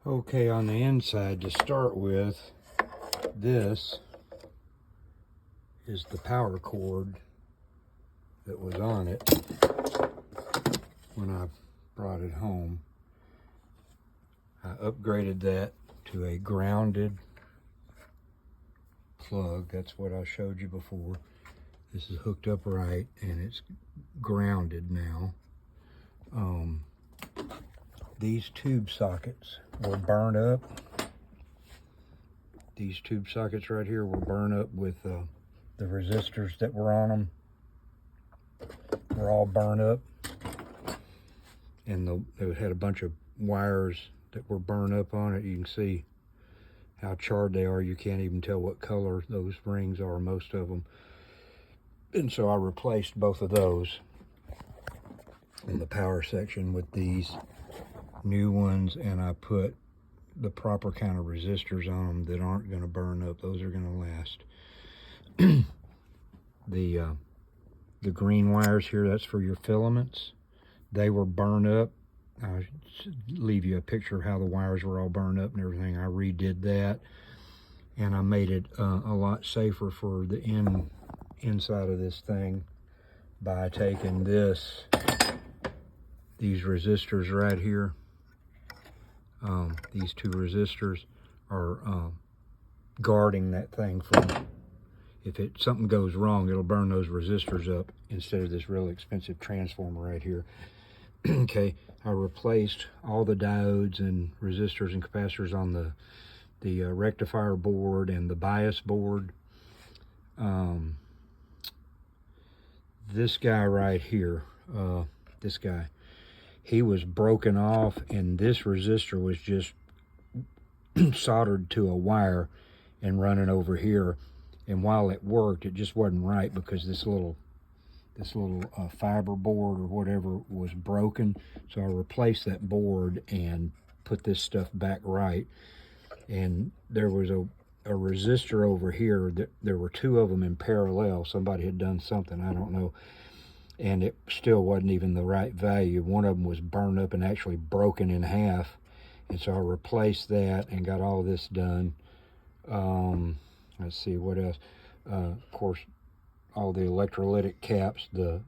Okay, on the inside to start with, this is the power cord that was on it when I brought it home. I upgraded that to a grounded plug. That's what I showed you before. This is hooked up right and it's grounded now. These tube sockets were burned up. These tube sockets right here were burned up with the resistors that were on them. Were all burned up. And it had a bunch of wires that were burned up on it. You can see how charred they are. You can't even tell what color those rings are, most of them. And so I replaced both of those in the power section with these new ones, and I put the proper kind of resistors on them that aren't going to burn up. Those are going to last. The green wires here, that's for your filaments. They were burned up. I'll leave you a picture of how the wires were all burned up and everything. I redid that, and I made it a lot safer for the inside of this thing by taking these resistors right here. These two resistors are guarding that thing from, if something goes wrong, it'll burn those resistors up instead of this really expensive transformer right here. Okay, I replaced all the diodes and resistors and capacitors on the rectifier board and the bias board. This guy right here, this guy, he was broken off, and this resistor was just soldered to a wire and running over here. And while it worked, it just wasn't right because this little fiber board or whatever was broken. So I replaced that board and put this stuff back right. And there was a resistor over here that there were two of them in parallel. Somebody had done something, I don't know, and it still wasn't even the right value. One of them was burned up and actually broken in half, and so I replaced that and got all this done. Let's see what else. Of course, all the electrolytic caps, the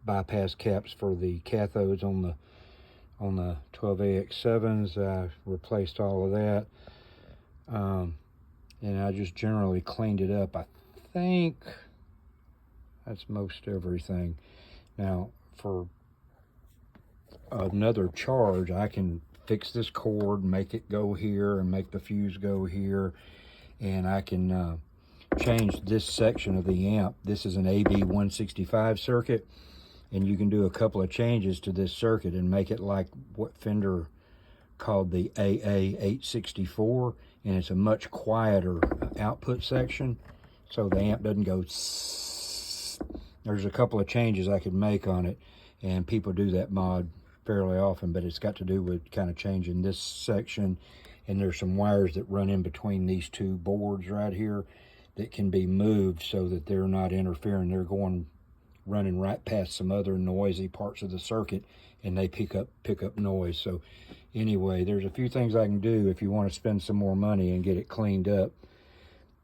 bypass caps for the cathodes on the 12AX7s. I replaced all of that, and I just generally cleaned it up. I think that's most everything. Now, for another charge, I can fix this cord, make it go here, and make the fuse go here, and I can change this section of the amp. This is an AB165 circuit, and you can do a couple of changes to this circuit and make it like what Fender called the AA864, and it's a much quieter output section, so the amp doesn't go tss. There's a couple of changes I could make on it, and people do that mod fairly often, but it's got to do with kind of changing this section, and there's some wires that run in between these two boards right here that can be moved so that they're not interfering. They're running right past some other noisy parts of the circuit, and they pick up noise. So anyway, there's a few things I can do if you want to spend some more money and get it cleaned up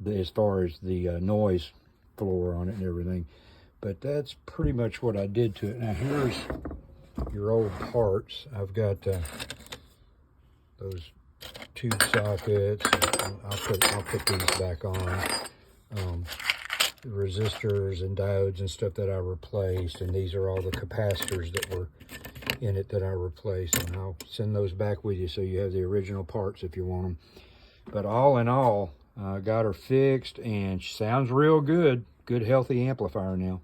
as far as the noise floor on it and everything. But that's pretty much what I did to it. Now here's your old parts. I've got those tube sockets. I'll put these back on. The resistors and diodes and stuff that I replaced, and these are all the capacitors that were in it that I replaced, and I'll send those back with you so you have the original parts if you want them. But all in all, I got her fixed, and she sounds real good. Good healthy amplifier now.